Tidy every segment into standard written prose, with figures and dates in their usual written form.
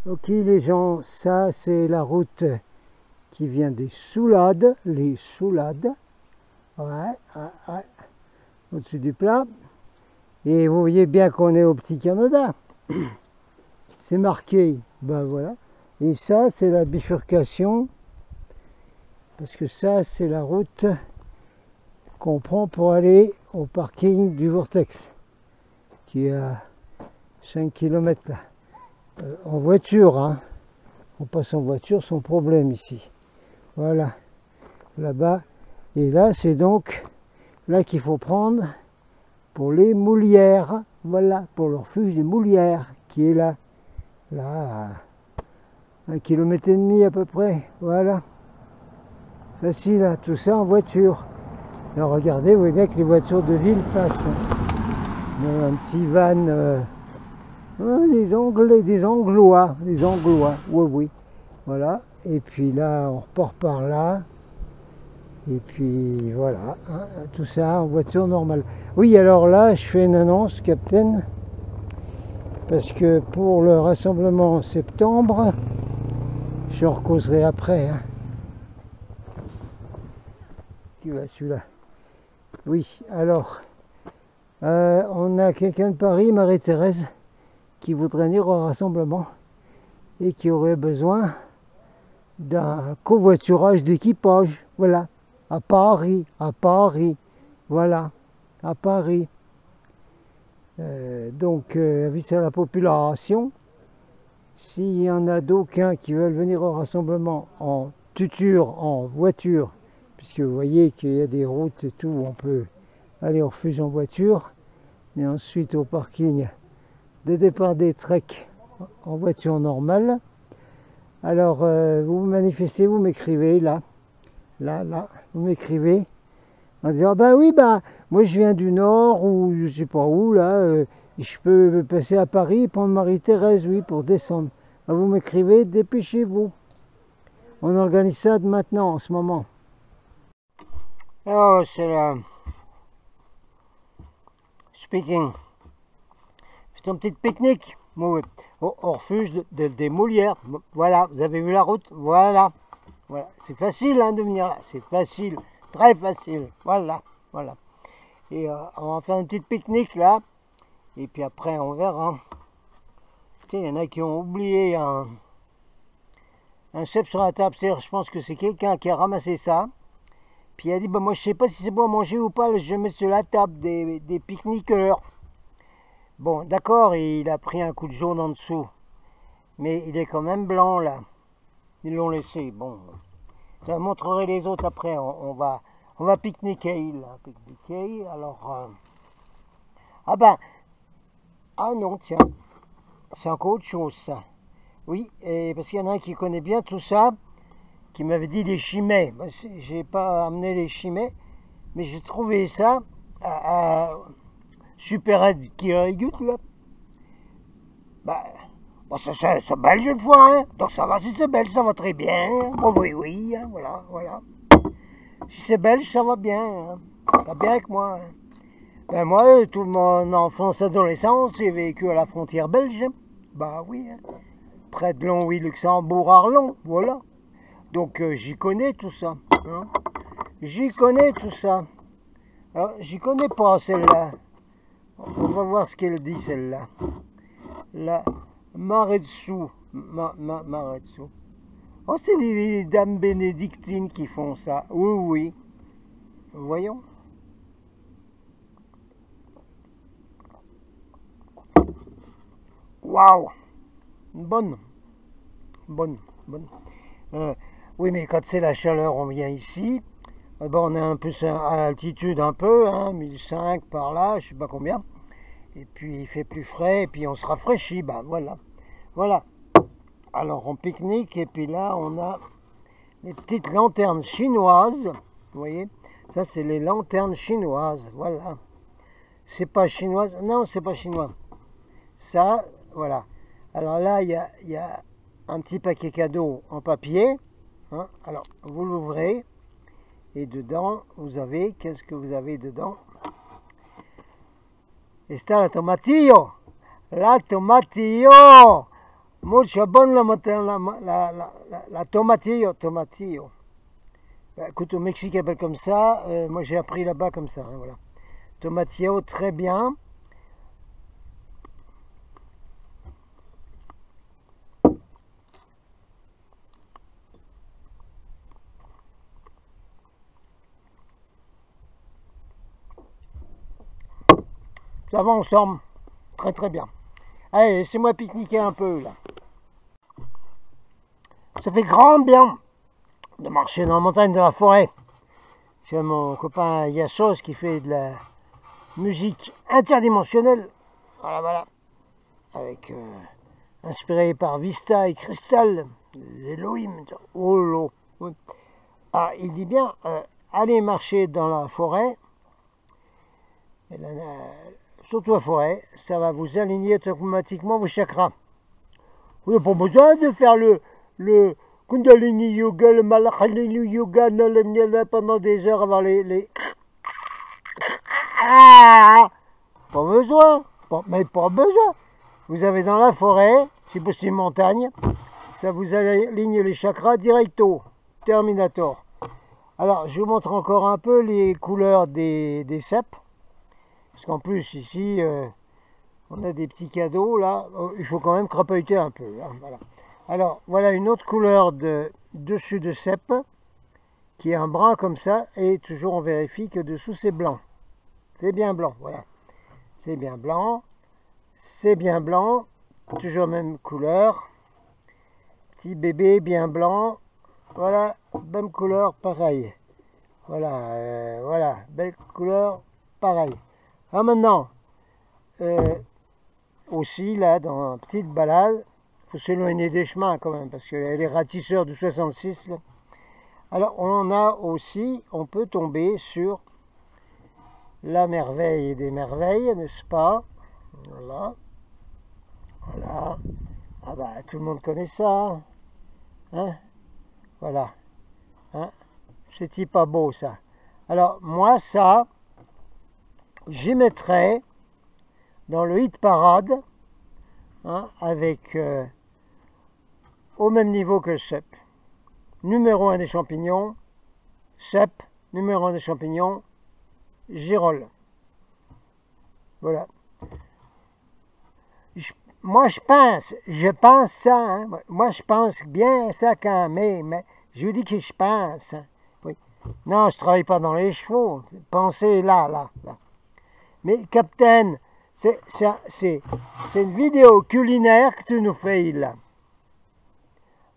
Ok les gens, ça c'est la route qui vient des Soulades, les Soulades, ouais, au-dessus du plat. Et vous voyez bien qu'on est au Petit Canada. C'est marqué, ben voilà. Et ça c'est la bifurcation, parce que ça c'est la route qu'on prend pour aller au parking du Vortex, qui est à 5 km là. En voiture, hein. On passe en voiture sans problème ici. Voilà, là-bas. Et là, c'est donc là qu'il faut prendre pour les Moulières. Voilà, pour le refuge des Moulières, qui est là. Là, à 1,5 km à peu près. Voilà. Facile, hein, tout ça en voiture. Alors regardez, vous voyez bien que les voitures de ville passent. Un petit van, des Anglais, des Anglois, oui, oui. Voilà, et puis là, on repart par là. Et puis voilà, hein, tout ça en voiture normale. Oui, alors là, je fais une annonce, Captain, parce que pour le rassemblement en septembre, je recauserai après. Hein. Tu vois, celui-là. Oui, alors, on a quelqu'un de Paris, Marie-Thérèse, qui voudrait venir au rassemblement et qui aurait besoin d'un covoiturage d'équipage, voilà, à Paris, voilà, à Paris. Donc, avis à la population, s'il y en a d'aucuns qui veulent venir au rassemblement en tuture, en voiture, puisque vous voyez qu'il y a des routes et tout, où on peut aller au refuge en voiture, et ensuite au parking de départ des treks en voiture normale. Alors, vous vous manifestez, vous m'écrivez là, vous m'écrivez en disant, bah oui, bah, moi je viens du Nord, ou je sais pas où, là, je peux passer à Paris et prendre Marie-Thérèse, oui, pour descendre. Alors, vous m'écrivez, dépêchez-vous. On organise ça de maintenant, en ce moment. Alors, c'est la... Speaking. C'est une petite pique-nique. Au refuge des Moulières. Voilà, vous avez vu la route? Voilà. Voilà. C'est facile hein, de venir là. C'est facile. Très facile. Voilà. Voilà. Et on va faire une petite pique-nique là. Et puis après, on verra. Il y en a qui ont oublié un chef sur la table. Je pense que c'est quelqu'un qui a ramassé ça. Puis il a dit, bah, moi je sais pas si c'est bon à manger ou pas. Je mets sur la table des pique-niqueurs. Bon, d'accord, il a pris un coup de jaune en dessous. Mais il est quand même blanc, là. Ils l'ont laissé. Bon, je montrerai les autres après. On va pique-niquer, là. Pique-niquer, alors... Ah ben... Ah non, tiens. C'est encore autre chose, ça. Oui, et parce qu'il y en a un qui connaît bien tout ça, qui m'avait dit les chimets. Ben, j'ai pas amené les chimets, mais j'ai trouvé ça super qui rigole là. Bah, c'est belge une fois, hein. Donc ça va, si c'est belge, ça va très bien. Bon, oui, oui, hein, voilà, voilà. Si c'est belge, ça va bien. Hein. Ça va bien avec moi. Hein. Ben moi, toute mon enfance, adolescence, j'ai vécu à la frontière belge. Bah oui, hein. Près de Longwy, Luxembourg, Arlon, voilà. Donc j'y connais tout ça. Hein. J'y connais tout ça. Alors, j'y connais pas celle-là. On va voir ce qu'elle dit celle-là. La Maretsu. Maretsu. Oh, c'est les dames bénédictines qui font ça. Oui, oui. Voyons. Waouh. Bonne. Bonne. Oui, mais quand c'est la chaleur, on vient ici. Bon, on est un peu à l'altitude un peu, hein, 1005 par là, je sais pas combien. Et puis il fait plus frais, et puis on se rafraîchit, ben voilà. Voilà. Alors on pique-nique, et puis là on a les petites lanternes chinoises. Vous voyez? Ça c'est les lanternes chinoises, voilà. C'est pas chinoise, non c'est pas chinois. Ça, voilà. Alors là il y a un petit paquet cadeau en papier. Hein. Alors vous l'ouvrez. Et dedans, vous avez, qu'est-ce que vous avez dedans? Está la tomatillo! La tomatillo! Mucho bon la tomatillo, tomatillo. Bah, écoute, au Mexique, ils appellent comme ça. Moi, j'ai appris là-bas comme ça. Hein, voilà. Tomatillo, très bien. Ça va ensemble. Très très bien. Allez, laissez-moi pique-niquer un peu là. Ça fait grand bien de marcher dans la montagne, dans la forêt. C'est mon copain Yassos qui fait de la musique interdimensionnelle. Voilà, voilà. Avec inspiré par Vista et Crystal, Elohim. Oh, oui. Ah, il dit bien, allez marcher dans la forêt. Et là, surtout la forêt, ça va vous aligner automatiquement vos chakras. Vous n'avez pas besoin de faire le Kundalini Yoga, le Malakhalini Yoga pendant des heures avant les... Ah, pas besoin, mais pas besoin. Vous avez dans la forêt, si possible montagne, ça vous aligne les chakras directo, terminator. Alors, je vous montre encore un peu les couleurs des cèpes. Parce qu'en plus, ici, on a des petits cadeaux, là. Il faut quand même crapahuter un peu. Hein, voilà. Alors, voilà une autre couleur de dessus de cèpe, qui est un brun comme ça, et toujours on vérifie que dessous c'est blanc. C'est bien blanc, voilà. C'est bien blanc. C'est bien blanc. Toujours même couleur. Petit bébé bien blanc. Voilà, même couleur, pareil. Voilà, voilà, belle couleur, pareil. Ah, maintenant, aussi, là, dans une petite balade, il faut s'éloigner des chemins quand même, parce que les ratisseurs du 66, là. Alors, on a aussi, on peut tomber sur la merveille des merveilles, n'est-ce pas? Voilà. Voilà. Ah bah, tout le monde connaît ça. Hein? Voilà. Hein? C'est pas beau, ça. Alors, moi, ça, j'y mettrais dans le hit parade, hein, avec au même niveau que le cèpe. Numéro 1 des champignons, cèpe, numéro 1 des champignons, girole. Voilà. Moi, je pense ça, hein. Moi, je pense bien ça quand même, mais je vous dis que je pense. Hein. Oui. Non, je ne travaille pas dans les chevaux. Pensez là, là, là. Mais, Capitaine, c'est une vidéo culinaire que tu nous fais là.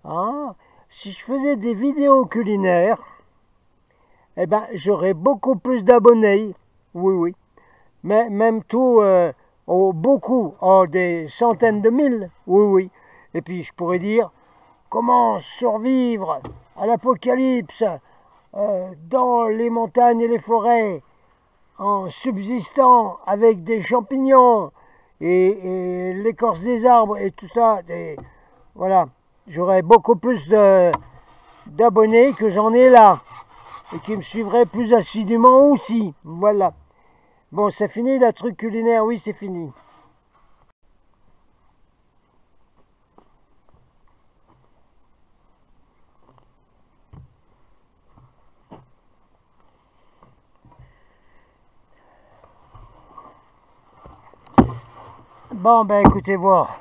Ah, si je faisais des vidéos culinaires, eh ben, j'aurais beaucoup plus d'abonnés. Oui, oui. Mais même tout, beaucoup, des centaines de mille. Oui, oui. Et puis, je pourrais dire, comment survivre à l'apocalypse dans les montagnes et les forêts, en subsistant avec des champignons et l'écorce des arbres et tout ça. Voilà, j'aurais beaucoup plus d'abonnés que j'en ai là et qui me suivraient plus assidûment aussi. Voilà. Bon, c'est fini la truc culinaire, oui, c'est fini. Bon, ben écoutez voir.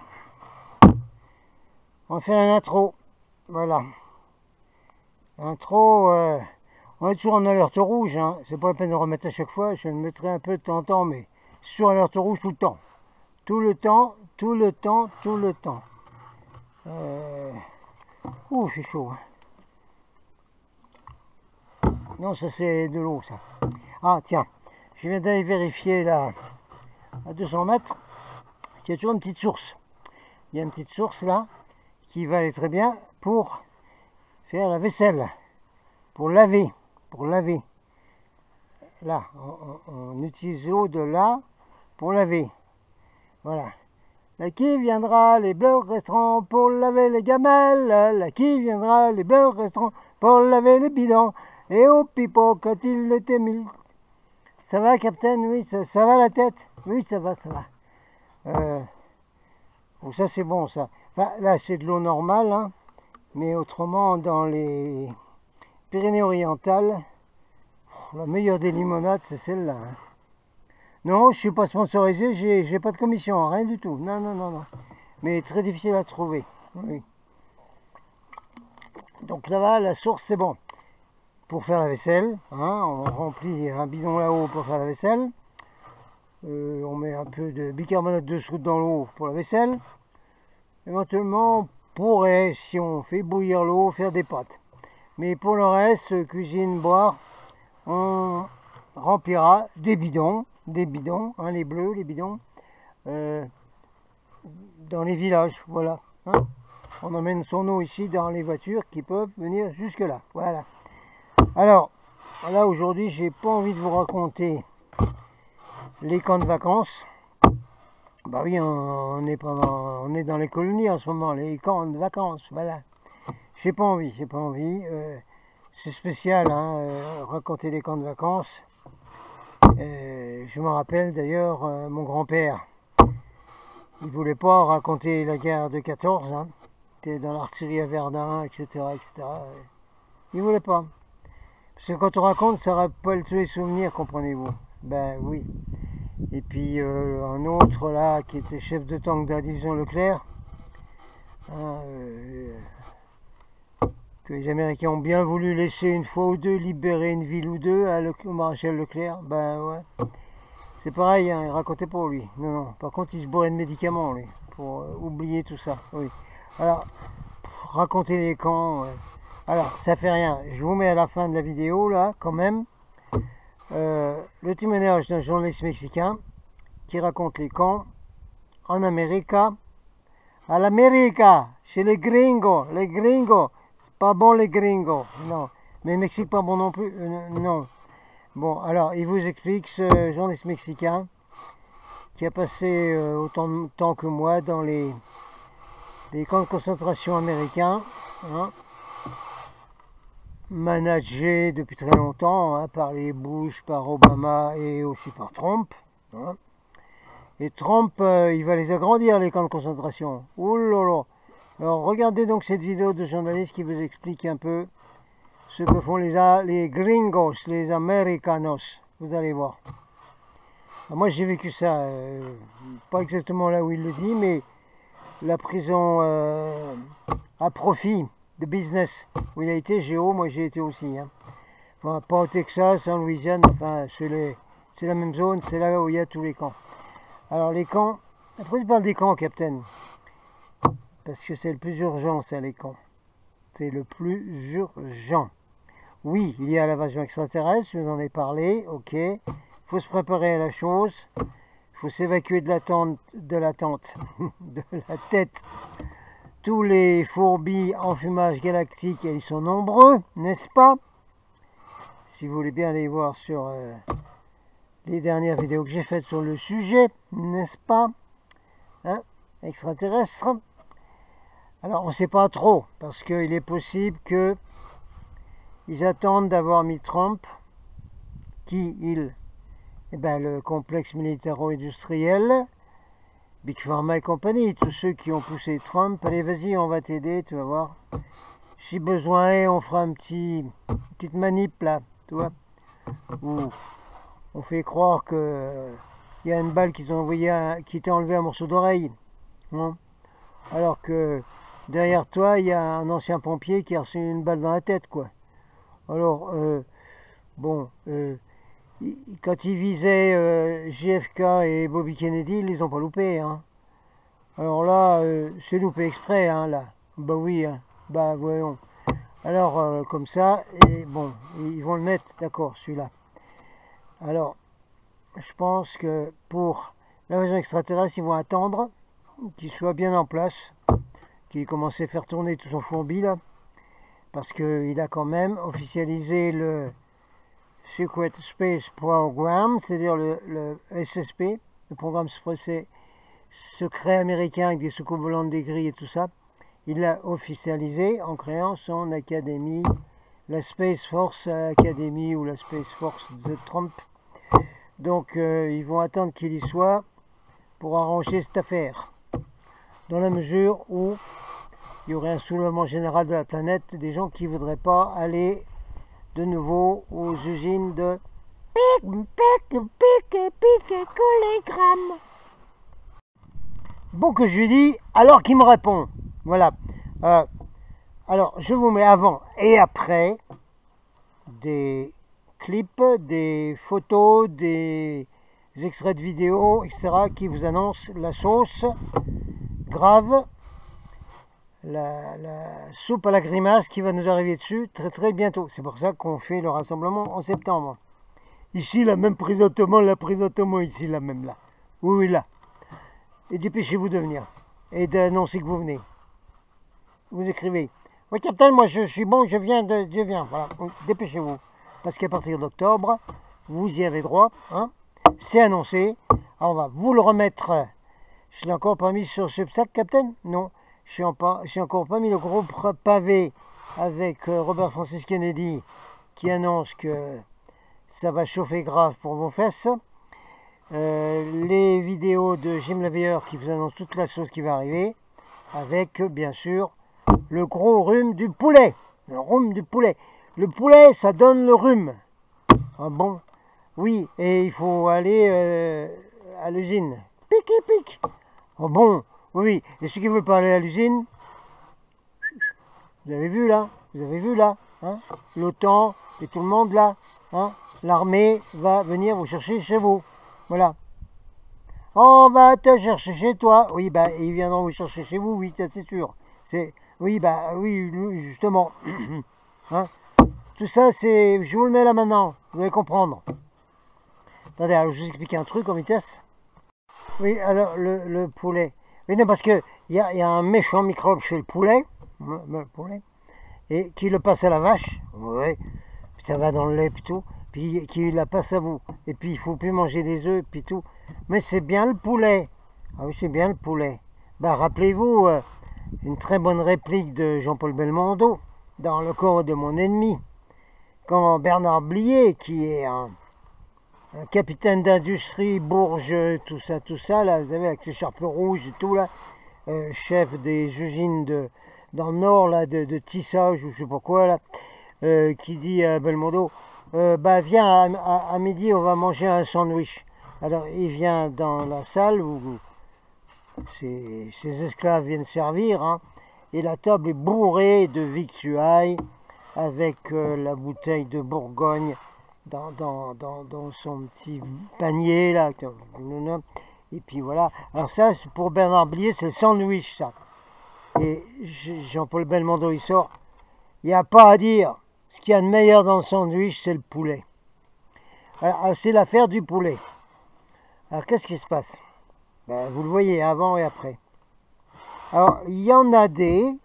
On fait un intro. Voilà. Intro, on est toujours en alerte rouge. Hein. C'est pas la peine de remettre à chaque fois. Je le mettrai un peu de temps en temps, mais sur alerte rouge tout le temps. Tout le temps, tout le temps, tout le temps. Ouh, c'est chaud. Hein. Non, ça c'est de l'eau, ça. Ah, tiens. Je viens d'aller vérifier là, à 200 mètres. Il y a toujours une petite source. Il y a une petite source là qui va aller très bien pour faire la vaisselle, pour laver, Là, on utilise l'eau de là pour laver. Voilà. Là qui viendra, les bleus resteront pour laver les gamelles. Là qui viendra, les bleus resteront pour laver les bidons. Et au pipeau quand il était mis. Ça va, Capitaine? Oui, ça va la tête? Oui, ça va, ça va. Oh, ça c'est bon ça. Enfin, là, c'est de l'eau normale, hein, mais autrement, dans les Pyrénées-Orientales, la meilleure des limonades, c'est celle-là. Hein. Non, je suis pas sponsorisé, j'ai pas de commission, rien du tout. Non, non, non, non. Mais très difficile à trouver. Oui. Donc là-bas, la source, c'est bon. Pour faire la vaisselle, hein, on remplit un bidon là-haut pour faire la vaisselle. On met un peu de bicarbonate de soude dans l'eau pour la vaisselle. Éventuellement, on pourrait, si on fait bouillir l'eau, faire des pâtes. Mais pour le reste, cuisine, boire, on remplira des bidons, hein, les bleus, les bidons, dans les villages, voilà. Hein. On emmène son eau ici dans les voitures qui peuvent venir jusque là, voilà. Alors, là aujourd'hui, j'ai pas envie de vous raconter les camps de vacances. Bah oui, on est dans les colonies en ce moment, les camps de vacances, voilà. J'ai pas envie. C'est spécial, hein, raconter les camps de vacances. Je me rappelle d'ailleurs, mon grand-père, il voulait pas raconter la guerre de 14, hein, était dans l'artillerie à Verdun, etc., etc. Il voulait pas. Parce que quand on raconte, ça rappelle tous les souvenirs, comprenez-vous. Ben oui. Et puis un autre là, qui était chef de tank de la division Leclerc, hein, que les Américains ont bien voulu laisser une fois ou deux libérer une ville ou deux au maréchal Leclerc, ben ouais. C'est pareil, hein, il racontait pas lui. Non, non. Par contre, il se bourrait de médicaments, lui, pour oublier tout ça. Oui. Alors, raconter les camps. Alors, ça fait rien. Je vous mets à la fin de la vidéo, là, quand même, le témoignage d'un journaliste mexicain qui raconte les camps en Amérique, à l'Amérique, chez les gringos. Les gringos, pas bon les gringos, non. Mais Mexique, pas bon non plus, non. Bon, alors, il vous explique, ce journaliste mexicain, qui a passé autant de temps que moi dans les camps de concentration américains, hein, managé depuis très longtemps, hein, par les Bush, par Obama et aussi par Trump. Hein. Et Trump, il va les agrandir, les camps de concentration. Ouh là là. Alors, regardez donc cette vidéo de journaliste qui vous explique un peu ce que font les gringos, les americanos. Vous allez voir. Alors moi, j'ai vécu ça, pas exactement là où il le dit, mais la prison à profit de business où il a été, Géo, moi j'ai été aussi. Hein. Enfin, pas au Texas, en Louisiane, enfin, c'est la même zone, c'est là où il y a tous les camps. Alors les camps, après je parle des camps, Captain, parce que c'est le plus urgent, ça, les camps. C'est le plus urgent. Oui, il y a l'invasion extraterrestre, je vous en ai parlé, ok. Il faut se préparer à la chose. Il faut s'évacuer de la tente, de la tête. Tous les fourbis en fumage galactique, ils sont nombreux, n'est-ce pas? Si vous voulez bien aller voir sur les dernières vidéos que j'ai faites sur le sujet, n'est-ce pas? Hein? Extraterrestres. Alors, on ne sait pas trop, parce qu'il est possible que ils attendent d'avoir mis Trump, eh ben, le complexe militaro-industriel, Big Pharma et compagnie, tous ceux qui ont poussé Trump, allez vas-y, on va t'aider, tu vas voir. Si besoin est, on fera petite manip là, tu vois, où on fait croire que il y a une balle qui t'a enlevé un morceau d'oreille, hein, alors que derrière toi, il y a un ancien pompier qui a reçu une balle dans la tête, quoi. Alors, bon, quand ils visaient JFK et Bobby Kennedy, ils les ont pas loupés, hein. Alors là, c'est loupé exprès, hein, là. Bah oui, hein. Bah voyons. Alors, comme ça, et bon, ils vont le mettre, d'accord, celui-là. Alors, je pense que pour l'invasion extraterrestre, ils vont attendre qu'il soit bien en place, qu'il commence à faire tourner tout son fourbi, là. Parce qu'il a quand même officialisé le Secret Space Program, c'est-à-dire le SSP, le programme secret américain avec des soucoupes volantes, des grilles et tout ça. Il l'a officialisé en créant son académie, la Space Force Academy ou la Space Force de Trump. Donc ils vont attendre qu'il y soit pour arranger cette affaire. dans la mesure où il y aurait un soulèvement général de la planète, des gens qui ne voudraient pas aller de nouveau aux usines de collégramme. Bon, que je lui dis, alors qu'il me répond. Voilà. Alors, je vous mets avant et après des clips, des photos, des extraits de vidéos, etc. qui vous annoncent la sauce grave, la soupe à la grimace qui va nous arriver dessus très très bientôt. C'est pour ça qu'on fait le rassemblement en septembre. Ici, la même présentement, ici, la même là. Oui, oui, là. Et dépêchez-vous de venir et d'annoncer que vous venez. Vous écrivez. Oui, capitaine, moi je suis bon, je viens. Voilà, dépêchez-vous. Parce qu'à partir d'octobre, vous y avez droit. Hein, c'est annoncé. Alors, on va vous le remettre. Je l'ai encore pas mis sur ce sac, capitaine? Non. Je n'ai encore pas mis le gros pavé avec Robert Francis Kennedy qui annonce que ça va chauffer grave pour vos fesses. Les vidéos de Jim Laveilleur qui vous annoncent toute la sauce qui va arriver, avec bien sûr le gros rhume du poulet. Le rhume du poulet. Le poulet, ça donne le rhume. Ah bon? Oui, et il faut aller à l'usine. Pic et pic. Oh bon? Oui, et ceux qui ne veulent pas aller à l'usine, vous avez vu là? Vous avez vu là? Hein, l'OTAN et tout le monde là? Hein, l'armée va venir vous chercher chez vous. Voilà. On va te chercher chez toi. Oui, bah, ils viendront vous chercher chez vous, oui, c'est sûr. Oui, bah, oui, justement. Hein, tout ça, c'est... Je vous le mets là maintenant. Vous allez comprendre. Attendez, alors, je vous explique un truc en vitesse. Oui, alors, le poulet. Oui, non, parce qu'il y a un méchant microbe chez le poulet. Et qui le passe à la vache. Oui. Puis ça va dans le lait et tout. Puis qui la passe à vous. Et puis il ne faut plus manger des œufs, puis tout. Mais c'est bien le poulet. Ah oui, c'est bien le poulet. Bah, rappelez-vous, une très bonne réplique de Jean-Paul Belmondo, dans Le corps de mon ennemi. Quand Bernard Blier, qui est un capitaine d'industrie, Bourges, tout ça, là, vous savez, avec l'écharpe rouge et tout, là, chef des usines dans le nord, là, de tissage, ou je sais pas quoi, là, qui dit à Belmondo, bah viens à midi, on va manger un sandwich. Alors il vient dans la salle où ses esclaves viennent servir, hein, et la table est bourrée de victuailles avec la bouteille de Bourgogne dans son petit panier là. Et puis voilà. Alors ça, pour Bernard Blier, c'est le sandwich, ça. Et Jean-Paul Belmondo, il sort. Il n'y a pas à dire. Ce qu'il y a de meilleur dans le sandwich, c'est le poulet. Alors c'est l'affaire du poulet. Alors qu'est-ce qui se passe? Ben, vous le voyez avant et après. Alors il y en a des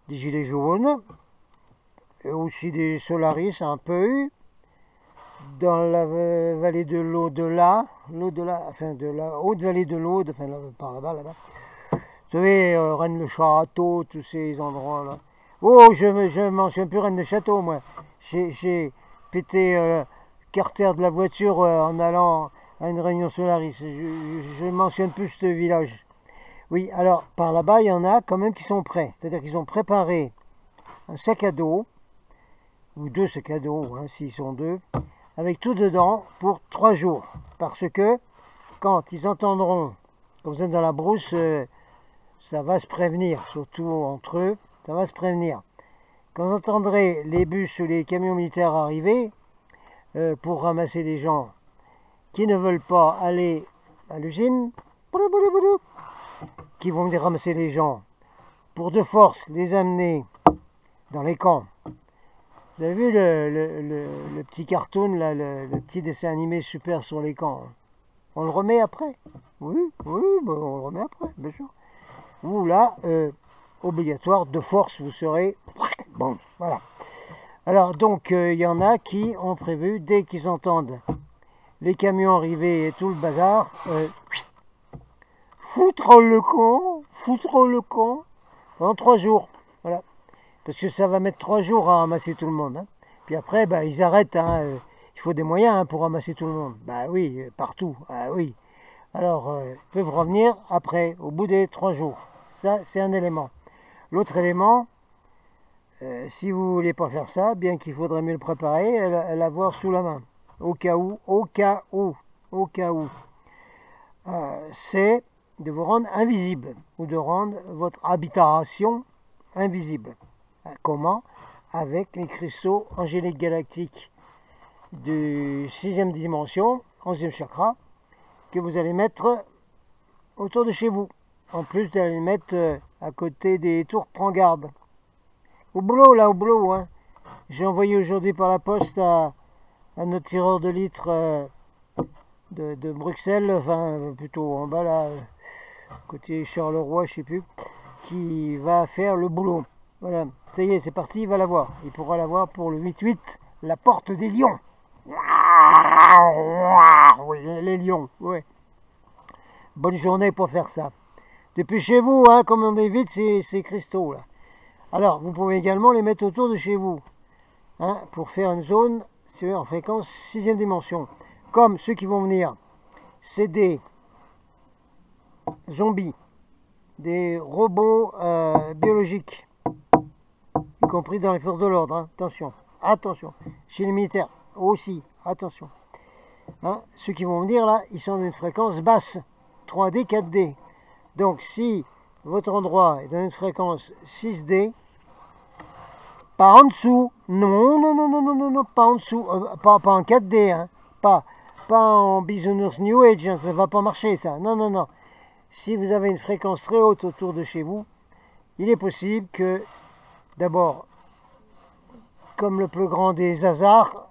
gilets jaunes, et aussi des Solaris un peu, dans la vallée de l'au-delà, enfin de la haute vallée de l'Aude, enfin là, par là-bas. Vous savez, Rennes-le-Château, tous ces endroits-là. Oh, je m'en souviens plus, Rennes-le-Château, moi. J'ai pété carter de la voiture en allant à une réunion Solaris. Je ne mentionne plus ce village. Oui, alors, par là-bas, il y en a quand même qui sont prêts. C'est-à-dire qu'ils ont préparé un sac à dos, ou 2 sacs à dos, hein, s'ils sont 2, avec tout dedans pour 3 jours. Parce que, quand ils entendront, quand vous êtes dans la brousse, ça va se prévenir, surtout entre eux, ça va se prévenir. Quand vous entendrez les bus ou les camions militaires arriver pour ramasser des gens qui ne veulent pas aller à l'usine, qui vont venir ramasser les gens pour de force les amener dans les camps. Vous avez vu le petit cartoon, là, le petit dessin animé super sur les camps, hein. On le remet après? Oui, ben on le remet après, bien sûr. Ou là, obligatoire, de force, vous serez... Bon, voilà. Alors, donc, il y en a qui ont prévu, dès qu'ils entendent les camions arriver et tout le bazar, foutre le camp, pendant 3 jours. Voilà. Parce que ça va mettre 3 jours à ramasser tout le monde. Hein. Puis après, bah, ils arrêtent. Hein. Il faut des moyens, hein, pour ramasser tout le monde. Bah oui, partout. Ah oui. Alors, ils peuvent revenir après, au bout des 3 jours. Ça, c'est un élément. L'autre élément, si vous ne voulez pas faire ça, bien qu'il faudrait mieux le préparer, l'avoir sous la main. Au cas où, c'est de vous rendre invisible ou de rendre votre habitation invisible. Comment? Avec les cristaux angéliques galactiques de 6e dimension, 11e chakra, que vous allez mettre autour de chez vous. En plus d'aller les mettre à côté des tours prends garde. Au boulot, là, au boulot. Hein. J'ai envoyé aujourd'hui par la poste à notre tireur de litres de Bruxelles, enfin plutôt en bas là, côté Charleroi, je sais plus, qui va faire le boulot. Voilà, ça y est, c'est parti, il va l'avoir. Il pourra l'avoir pour le 8-8, la porte des lions. Oui, les lions, ouais. Bonne journée pour faire ça. Depuis chez vous, hein, comme on évite ces cristaux là. Alors, vous pouvez également les mettre autour de chez vous, hein, pour faire une zone en fréquence 6e dimension. Comme ceux qui vont venir, c'est des zombies, des robots biologiques, y compris dans les forces de l'ordre. Hein. Attention, attention. Chez les militaires aussi, attention. Hein, ceux qui vont venir là, ils sont d'une fréquence basse, 3D, 4D. Donc si votre endroit est dans une fréquence 6D, pas en dessous, non, pas en dessous, pas en 4D, hein, pas en Bisounours New Age, hein, ça ne va pas marcher ça, non. Si vous avez une fréquence très haute autour de chez vous, il est possible que, d'abord, comme le plus grand des hasards,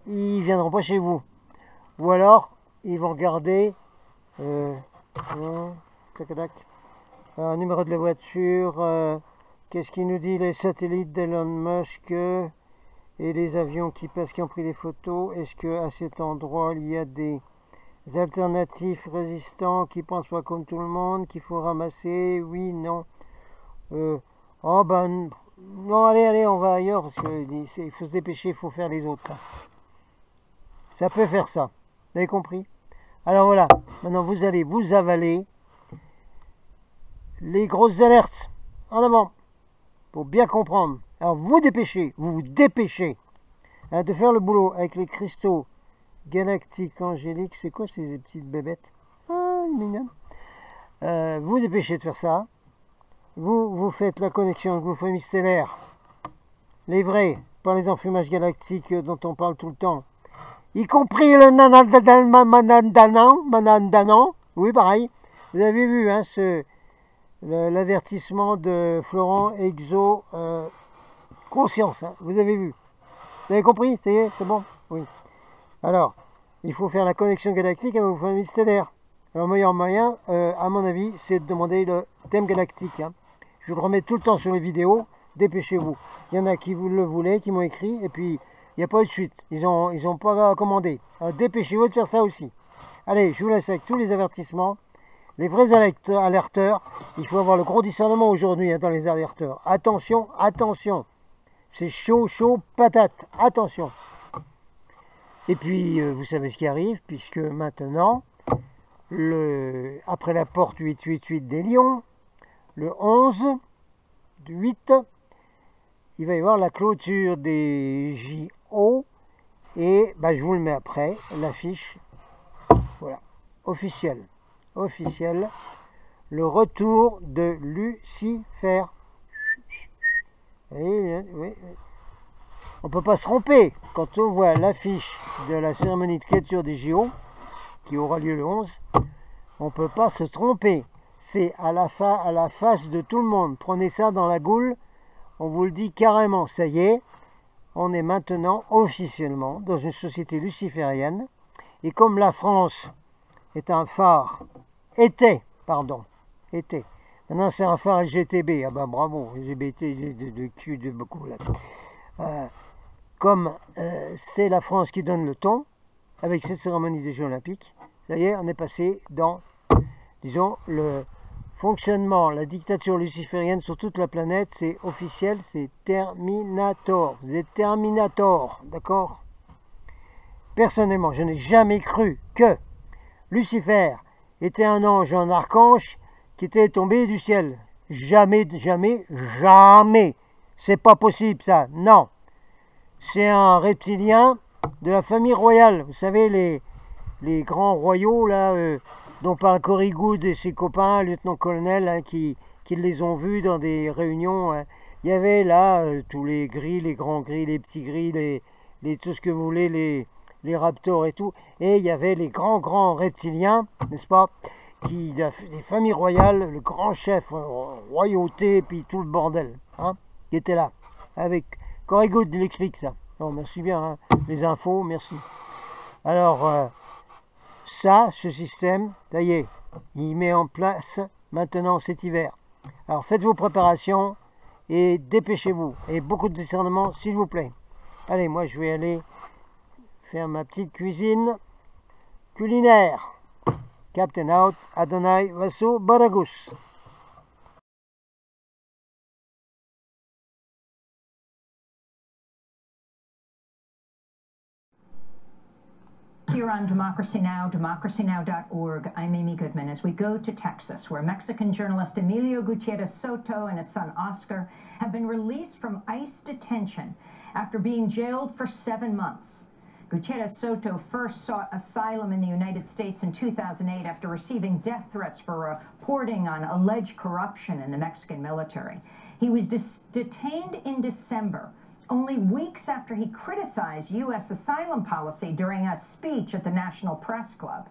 ils ne viendront pas chez vous. Ou alors, ils vont regarder, numéro de la voiture, qu'est-ce qu'il nous dit, les satellites d'Elon Musk et les avions qui passent, qui ont pris des photos. Est-ce qu'à cet endroit, il y a des alternatifs résistants qui ne pensent pas comme tout le monde, qu'il faut ramasser? Oui, non. Oh ben, non, allez, on va ailleurs, parce qu'il faut se dépêcher, il faut faire les autres. Là. Ça peut faire ça. Vous avez compris? Alors voilà, maintenant vous allez vous avaler les grosses alertes. En avant. Pour bien comprendre. Alors vous vous dépêchez hein, de faire le boulot avec les cristaux galactiques angéliques. C'est quoi ces petites bébêtes? Ah, mignonnes. Vous dépêchez de faire ça. Vous faites la connexion avec vos familles stellaires. Les vrais, pas les enfumages galactiques dont on parle tout le temps. Y compris le Manandanan. Oui, pareil. Vous avez vu hein, l'avertissement de Florent Exo Conscience. Hein, vous avez vu. Vous avez compris? Ça y est, c'est bon? Oui. Alors, il faut faire la connexion galactique avec vos familles stellaires. Alors, le meilleur moyen, à mon avis, c'est de demander le thème galactique. Hein. Je vous le remets tout le temps sur les vidéos. Dépêchez-vous. Il y en a qui vous le voulaient, qui m'ont écrit, et puis il n'y a pas eu de suite. Ils ont pas commandé. Alors, dépêchez-vous de faire ça aussi. Allez, je vous laisse avec tous les avertissements. Les vrais alerteurs, il faut avoir le gros discernement aujourd'hui hein, dans les alerteurs. Attention, attention. C'est chaud, patate. Attention. Et puis, vous savez ce qui arrive, puisque maintenant, après la porte 888 des Lions, le 11 du 8, il va y avoir la clôture des JO. Et je vous le mets après, l'affiche. Voilà, officielle. Le retour de Lucifer. Oui. On ne peut pas se tromper quand on voit l'affiche de la cérémonie de clôture des JO qui aura lieu le 11. On ne peut pas se tromper. C'est à la face de tout le monde. Prenez ça dans la goule. On vous le dit carrément. Ça y est, on est maintenant officiellement dans une société luciférienne. Et comme la France est un phare, était. Maintenant c'est un phare LGTB. Ah ben bravo, LGBT de cul de beaucoup là. Comme c'est la France qui donne le ton, avec cette cérémonie des Jeux Olympiques, ça y est, on est passé dans, disons, le fonctionnement, la dictature luciférienne sur toute la planète, c'est officiel, c'est Terminator. Vous êtes Terminator, d'accord? Personnellement, je n'ai jamais cru que Lucifer était un ange, un archange qui était tombé du ciel. Jamais, jamais, jamais. C'est pas possible ça, non. C'est un reptilien de la famille royale. Vous savez, les grands royaux, là, dont parle Cory Good et ses copains, lieutenant-colonel, hein, qui les ont vus dans des réunions. Hein. Il y avait là tous les gris, les grands gris, les petits gris, tout ce que vous voulez, les raptors et tout. Et il y avait les grands reptiliens, n'est-ce pas, des familles royales, le grand chef, royauté, puis tout le bordel, hein, qui était là. Avec Cory Good, il explique ça. Non, merci bien, hein, les infos, merci. Alors, ce système, ça y est, il met en place maintenant cet hiver. Alors, faites vos préparations et dépêchez-vous. Et beaucoup de discernement, s'il vous plaît. Allez, moi, je vais aller faire ma petite cuisine culinaire. Captain out, Adonai Vasu Baragus. Here on Democracy Now!, democracynow.org, I'm Amy Goodman, as we go to Texas, where Mexican journalist Emilio Gutierrez Soto and his son Oscar have been released from ICE detention after being jailed for 7 months. Gutierrez Soto first sought asylum in the United States in 2008 after receiving death threats for reporting on alleged corruption in the Mexican military. He was detained in December, only weeks after he criticized U.S. asylum policy during a speech at the National Press Club.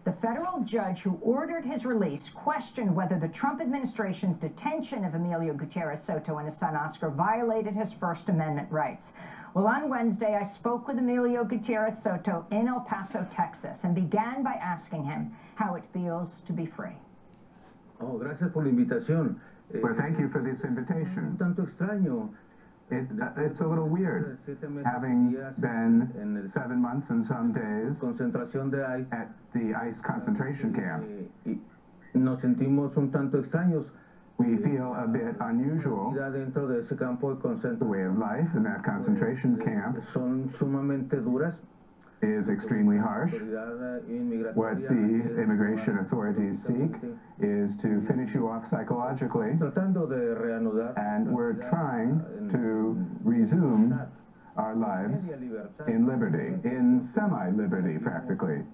The federal judge who ordered his release questioned whether the Trump administration's detention of Emilio Gutierrez Soto and his son Oscar violated his First Amendment rights. Well, on Wednesday, I spoke with Emilio Gutierrez Soto in El Paso, Texas, and began by asking him how it feels to be free. Oh, gracias por la invitación. Well, thank you for this invitation. Un tanto extraño. It's a little weird, having been 7 months and some days Concentración de ICE. at the ICE concentration camp. Nos sentimos un tanto extraños. We feel a bit unusual. Ya dentro de ese campo de The concentración way of life in that concentration camp son sumamente duras. is extremely harsh. What the immigration authorities seek is to finish you off psychologically, Tratando de reanudar. and we're trying to resume our lives in liberty, in semi-liberty practically,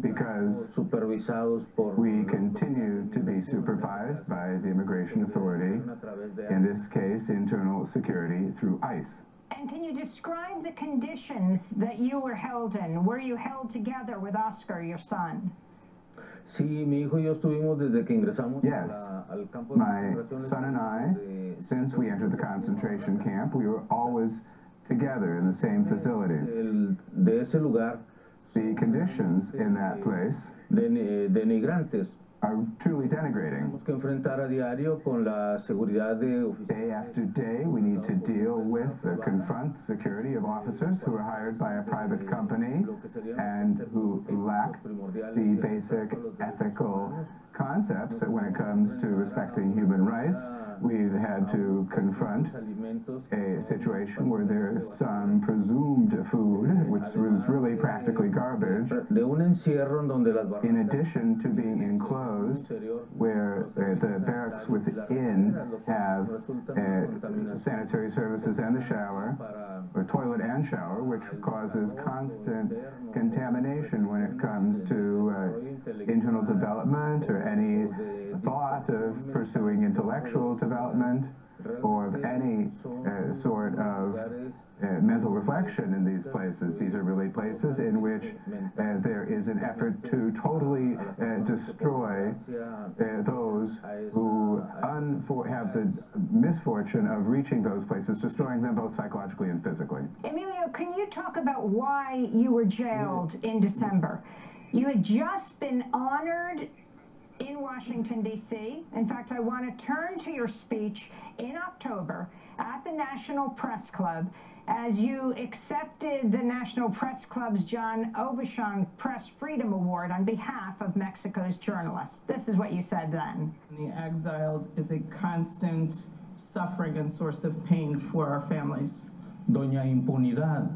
because Supervisados por we continue to be supervised by the immigration authority, a través de in this case, internal security through ICE. And can you describe the conditions that you were held in? Were you held together with Oscar, your son? Sí, mi hijo y yo estuvimos desde que ingresamos Yes. al campo de My concentración. son and I, since we entered the concentration camp, we were always together in the same facilities. De ese lugar The conditions in that place denigrantes. are truly denigrating. Tenemos que enfrentar a diario con la seguridad de oficiales. Day after day, we need to deal with, confront security of officers who are hired by a private company and who lack the basic ethical concepts when it comes to respecting human rights. We've had to confront a situation where there is some presumed food, which was really practically garbage, De un encierro en donde las in addition to being enclosed, where the barracks within have sanitary services and the shower, or toilet and shower, which causes constant contamination when it comes to internal development or any thought of pursuing intellectual development or of any sort of mental reflection in these places. These are really places in which there is an effort to totally destroy those who have the misfortune of reaching those places, destroying them both psychologically and physically. Emilio, can you talk about why you were jailed in December? You had just been honored in Washington, D.C. In fact, I want to turn to your speech in October at the National Press Club as you accepted the National Press Club's John Aubuchon Press Freedom Award on behalf of Mexico's journalists. This is what you said then. The exiles is a constant suffering and source of pain for our families. Doña Impunidad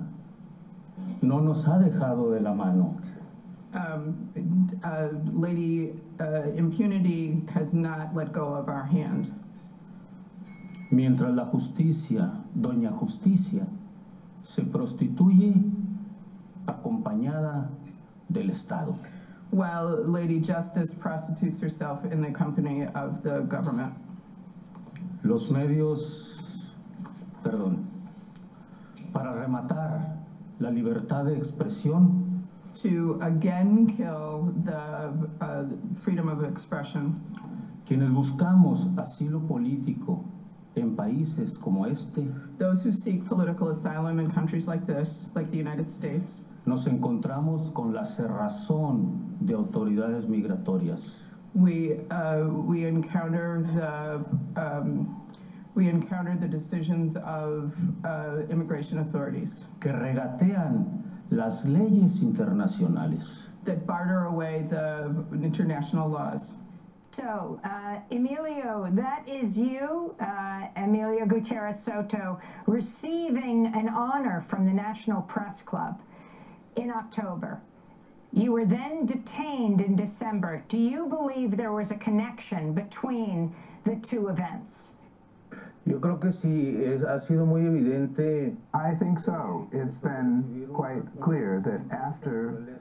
no nos ha dejado de la mano. Lady Impunity has not let go of our hand. Mientras la justicia, Doña Justicia, se prostituye acompañada del Estado. While Lady Justice prostitutes herself in the company of the government. Los medios, perdón, para rematar la libertad de expresión, to again kill the freedom of expression. quienes buscamos asilo político en países como este, Those who seek political asylum in countries like this, like the United States, nos encontramos con la cerrazón de autoridades migratorias. we encounter the decisions of immigration authorities Que regatean las leyes internacionales. that barter away the international laws. So, Emilio, that is you, Emilio Gutierrez Soto, receiving an honor from the National Press Club in October. You were then detained in December. Do you believe there was a connection between the two events? Yo creo que sí, ha sido muy evidente. I think so. It's been quite clear that after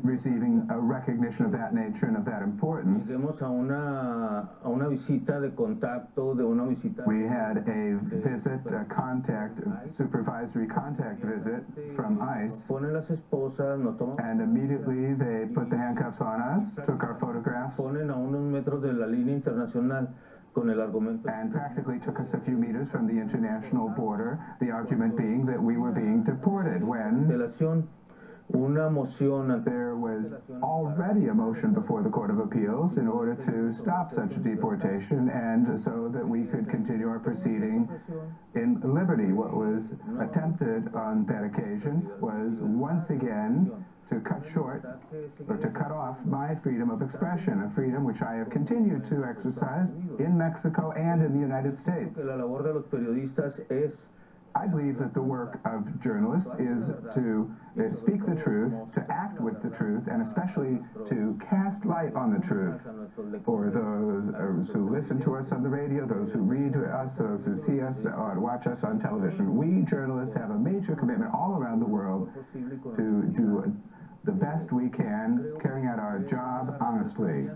receiving a recognition of that nature and of that importance, Lleguemos a una visita de contacto, de una visita. we had a visit, a contact, a supervisory contact visit from ICE, Ponen las esposas, nos toman. and immediately they put the handcuffs on us, took our photographs, Ponen a unos metros de la línea internacional con el argumento. and practically took us a few meters from the international border, the argument being that we were being deported when Apelación, una moción ante. there was already a motion before the Court of Appeals in order to stop such deportation and so that we could continue our proceeding in liberty. What was attempted on that occasion was once again to cut short or to cut off my freedom of expression, a freedom which I have continued to exercise in Mexico and in the United States. La labor de los periodistas es I believe that the work of journalists is to speak the truth, to act with the truth, and especially to cast light on the truth for those who listen to us on the radio, those who read to us, those who see us or watch us on television. We journalists have a major commitment all around the world to do the best we can, carrying out our job honestly.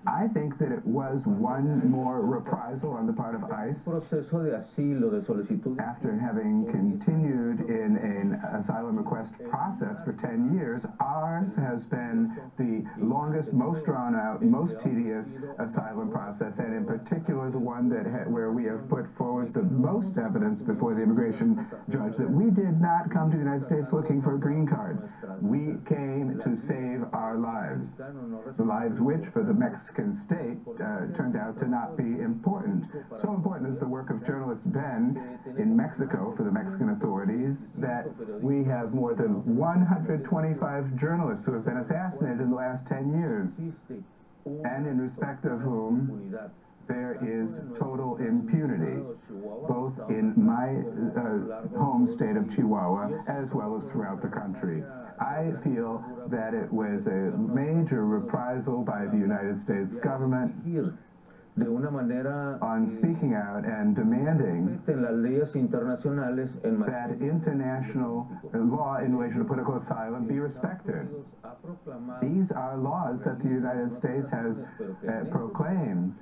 I think that it was one more reprisal on the part of ICE. proceso de asilo, de solicitud. After having continued in an asylum request process for 10 years, ours has been the longest, most drawn out, most tedious asylum process, and in particular the one where we have put forward the most evidence before the immigration judge that we did not come to the United States looking for a green card. We came to save our lives, the lives which for the Mexican state turned out to not be important. So important has the work of journalists been in Mexico for the Mexican authorities that we have more than 125 journalists who have been assassinated in the last 10 years, and in respect of whom there is total impunity, both in my home state of Chihuahua as well as throughout the country. I feel that it was a major reprisal by the United States government De una manera on speaking out and demanding en las leyes internacionales en that international law in relation to political asylum be respected. These are laws that the United States has proclaimed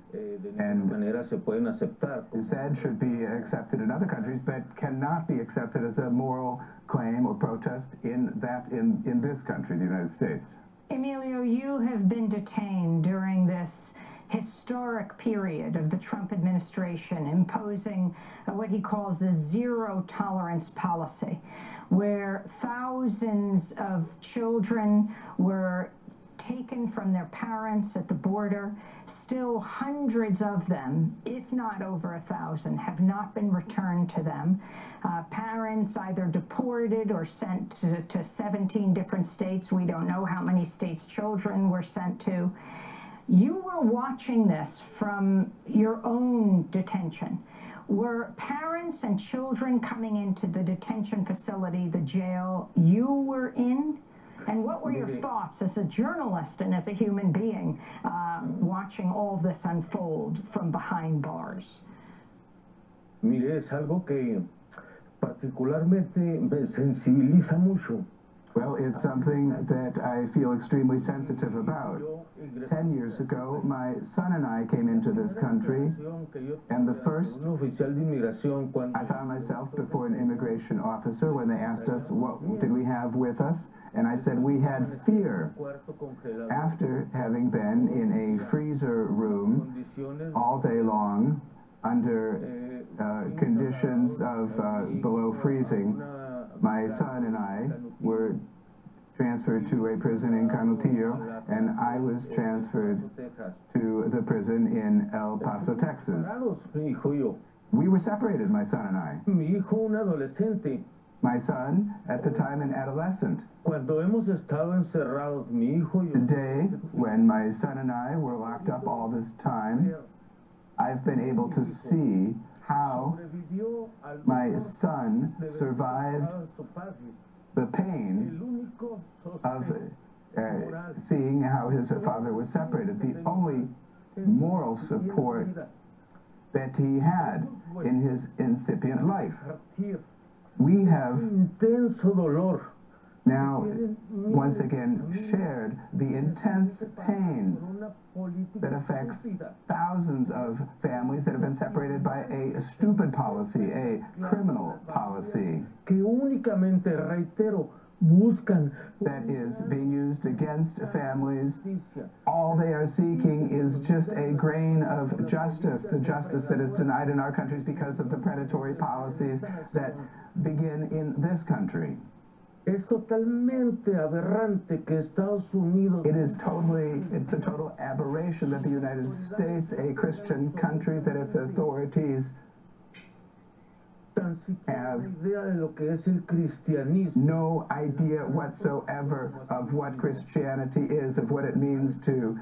and manera se pueden aceptar. said should be accepted in other countries, but cannot be accepted as a moral claim or protest in this country, the United States. Emilio, you have been detained during this historic period of the Trump administration, imposing what he calls the zero tolerance policy, where thousands of children were taken from their parents at the border. Still hundreds of them, if not over 1,000, have not been returned to them. Parents either deported or sent to 17 different states. We don't know how many states children were sent to. You were watching this from your own detention. Were parents and children coming into the detention facility, the jail you were in, And what were your thoughts as a journalist and as a human being watching all this unfold from behind bars? Mire, es algo que particularmente me sensibiliza mucho. Well, it's something that I feel extremely sensitive about. 10 years ago, my son and I came into this country, and the first, I found myself before an immigration officer when they asked us what did we have with us, and I said we had fear. After having been in a freezer room all day long under conditions of below freezing, my son and I were transferred to a prison in Canutillo, and I was transferred to the prison in El Paso, Texas. We were separated, my son and I. My son, at the time, an adolescent. Today, when my son and I were locked up all this time, I've been able to see how my son survived the pain of seeing how his father was separated. The only moral support that he had in his incipient life. We have now once again shared the intense pain that affects thousands of families that have been separated by a stupid policy, a criminal policy that is being used against families. All they are seeking is just a grain of justice, the justice that is denied in our countries because of the predatory policies that begin in this country. Es totalmente aberrante que Estados Unidos... It's a total aberration that the United States, a Christian country, that its authorities have no idea whatsoever of what Christianity is, of what it means to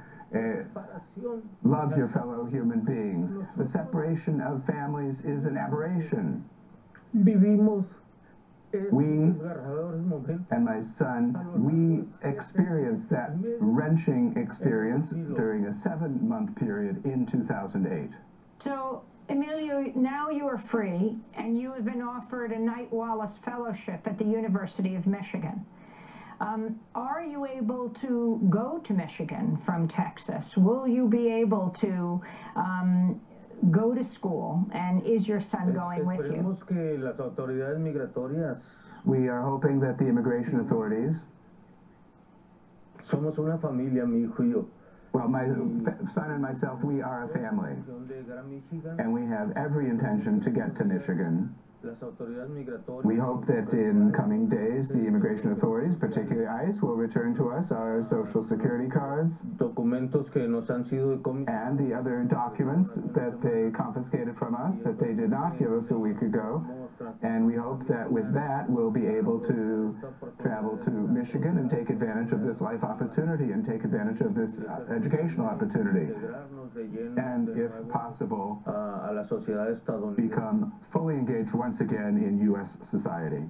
love your fellow human beings. The separation of families is an aberration. We and my son, we experienced that wrenching experience during a 7-month period in 2008. So, Emilio, now you are free, and you have been offered a Knight Wallace Fellowship at the University of Michigan. Are you able to go to Michigan from Texas? Will you be able to go to school, and is your son going with you? We are hoping that the immigration authorities... Somos una familia, mi hijo y yo. Well, my son and myself, we are a family, and we have every intention to get to Michigan. We hope that in coming days, the immigration authorities, particularly ICE, will return to us our social security cards and the other documents that they confiscated from us that they did not give us a week ago. And we hope that with that, we'll be able to travel to Michigan and take advantage of this life opportunity and take advantage of this educational opportunity. And if possible, become fully engaged once again in U.S. society.